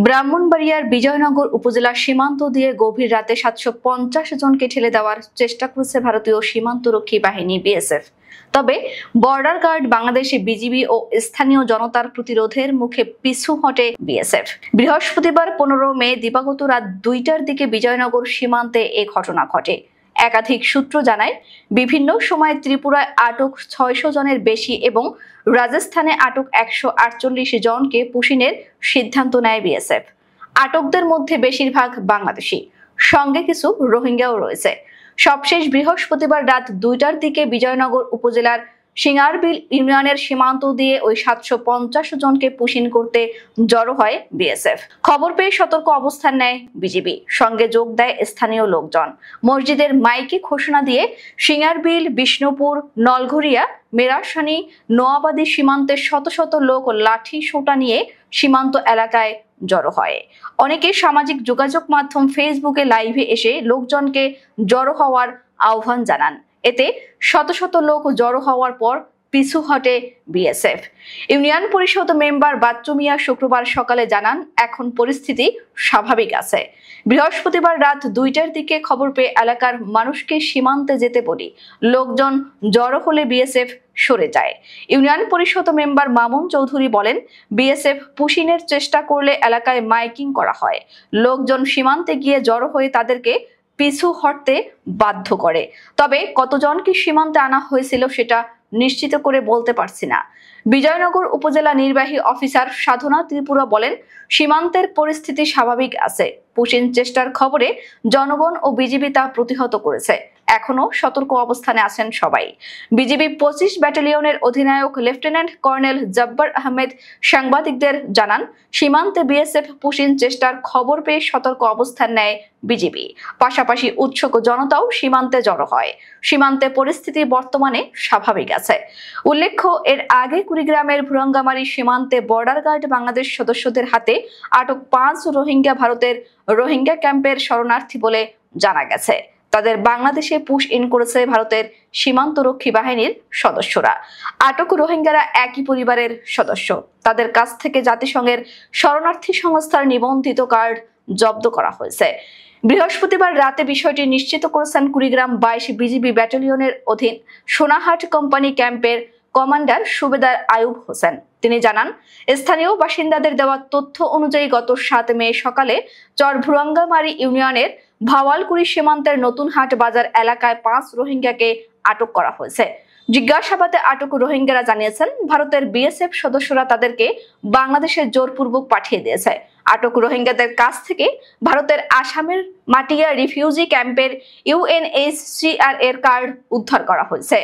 ব্রাহ্মণবাড়িয়ার বিজয়নগর উপজেলা সীমান্ত দিয়ে গভীর রাতে ৭৫০ জনকে ঠেলে দেওয়ার চেষ্টা করেছে ভারতীয় সীমান্তরক্ষী বাহিনী বিএসএফ। তবে বর্ডার গার্ড বাংলাদেশে বিজিবি ও স্থানীয় জনতার প্রতিরোধের মুখে পিছু হটে বিএসএফ। বৃহস্পতিবার ১৫ মে দিবাগত রাত ২টার দিকে বিজয়নগর সীমান্তে এ ঘটনা ঘটে। একাধিক সূত্র জানায়, বিভিন্ন সময় ত্রিপুরায় আটক ৬০০ জনের বেশি এবং রাজস্থানে আটক ১৪৮ জনকে পুশিনের সিদ্ধান্ত নেয় বিএসএফ। আটকদের মধ্যে বেশিরভাগ বাংলাদেশি, সঙ্গে কিছু রোহিঙ্গাও রয়েছে। সবশেষ বৃহস্পতিবার রাত ২টার দিকে বিজয়নগর উপজেলার সিঙ্গারবিল ইউনিয়নের সীমান্ত দিয়ে ওই ৭৫০ জনকে পুশিন করতে জড়ো হয় বিএসএফ। খবর পেয়ে সতর্ক অবস্থান নেয় বিজিবি, সঙ্গে যোগ দেয় স্থানীয় লোকজন। মসজিদের মাইকে ঘোষণা দিয়ে সিঙ্গারবিল, বিষ্ণুপুর, নলঘরিয়া, মেরাসানি, নোয়াবাদী সীমান্তের শত শত লোক লাঠি সোঁটা নিয়ে সীমান্ত এলাকায় জড়ো হয়। অনেকে সামাজিক যোগাযোগ মাধ্যম ফেসবুকে লাইভে এসে লোকজনকে জড়ো হওয়ার আহ্বান জানান। এতে শত শত লোক জড়ো হওয়ার পর পিছু হটে বিএসএফ। ইউনিয়ন পরিষদ মেম্বার বাচ্চু মিয়া শুক্রবার সকালে জানান, এখন পরিস্থিতি স্বাভাবিক আছে। বৃহস্পতিবার রাত ২টার দিকে খবর পেয়ে এলাকার মানুষকে সীমান্তে যেতে বলি। লোকজন জড়ো হলে বিএসএফ সরে যায়। ইউনিয়ন পরিষদ মেম্বার মামুন চৌধুরী বলেন, বিএসএফ পুশিনের চেষ্টা করলে এলাকায় মাইকিং করা হয়। লোকজন সীমান্তে গিয়ে জড়ো হয়ে তাদেরকে পিছু হটতে বাধ্য করে। তবে কতজনকে সীমান্তে আনা হয়েছিল সেটা নিশ্চিত করে বলতে পারছি না। বিজয়নগর উপজেলা নির্বাহী অফিসার সাধনা ত্রিপুরা বলেন, সীমান্তের পরিস্থিতি স্বাভাবিক আছে। পুশিন চেষ্টার খবরে জনগণ ও বিজিবি তা প্রতিহত করেছে। এখনো সতর্ক অবস্থানে আছেন সবাই। বিজিবি ২৫ ব্যাটালিয়নের অধিনায়ক লেফটেন্যান্ট কর্নেল জব্বার আহমেদ সাংবাদিকদের জানান, সীমান্তে বিএসএফ পুশিন চেষ্টার খবর পেয়ে সতর্ক অবস্থান নেয় বিজিবি। পাশাপাশি উৎসুক জনতাও সীমান্তে জড়ো হয়। সীমান্তে পরিস্থিতি বর্তমানে স্বাভাবিক আছে। উল্লেখ্য, এর আগে কুড়িগ্রামের ভুরঙ্গামারী সীমান্তে বর্ডার গার্ড বাংলাদেশ সদস্যদের হাতে আটক ৫ রোহিঙ্গা ভারতের রোহিঙ্গা ক্যাম্পের শরণার্থী বলে জানা গেছে। তাদের বাংলাদেশে পুশ ইন করেছে ভারতের সীমান্তরক্ষী বাহিনীর সদস্যরা। আটক রোহিঙ্গারা একই পরিবারের সদস্য। তাদের কাছ থেকে জাতিসংঘের শরণার্থী সংস্থার নিবন্ধিত কার্ড জব্দ করা হয়েছে। বৃহস্পতিবার রাতে বিষয়টি নিশ্চিত করেছেন কুড়িগ্রাম ২২ বিজিবি ব্যাটালিয়নের অধীন সোনাহাট কোম্পানি ক্যাম্পের কমান্ডার সুবেদার আয়ুব হোসেন। তিনি জানান, স্থানীয় বাসিন্দাদের দেওয়া তথ্য অনুযায়ী গত ৭ মে সকালে চরভুরঙ্গামারী ইউনিয়নের ভাওয়ালকুড়ি সীমান্তের নতুন হাট বাজার এলাকায় ৫ রোহিঙ্গাকে আটক করা হয়েছে। জিজ্ঞাসাবাদে আটক রোহিঙ্গারা জানিয়েছেন, ভারতের বিএসএফ সদস্যরা তাদেরকে বাংলাদেশে জোরপূর্বক পাঠিয়ে দিয়েছে। আটক রোহিঙ্গাদের কাছ থেকে ভারতের আসামের মাটিয়া রিফিউজি ক্যাম্পের ইউএনএইচসিআর এর কার্ড উদ্ধার করা হয়েছে।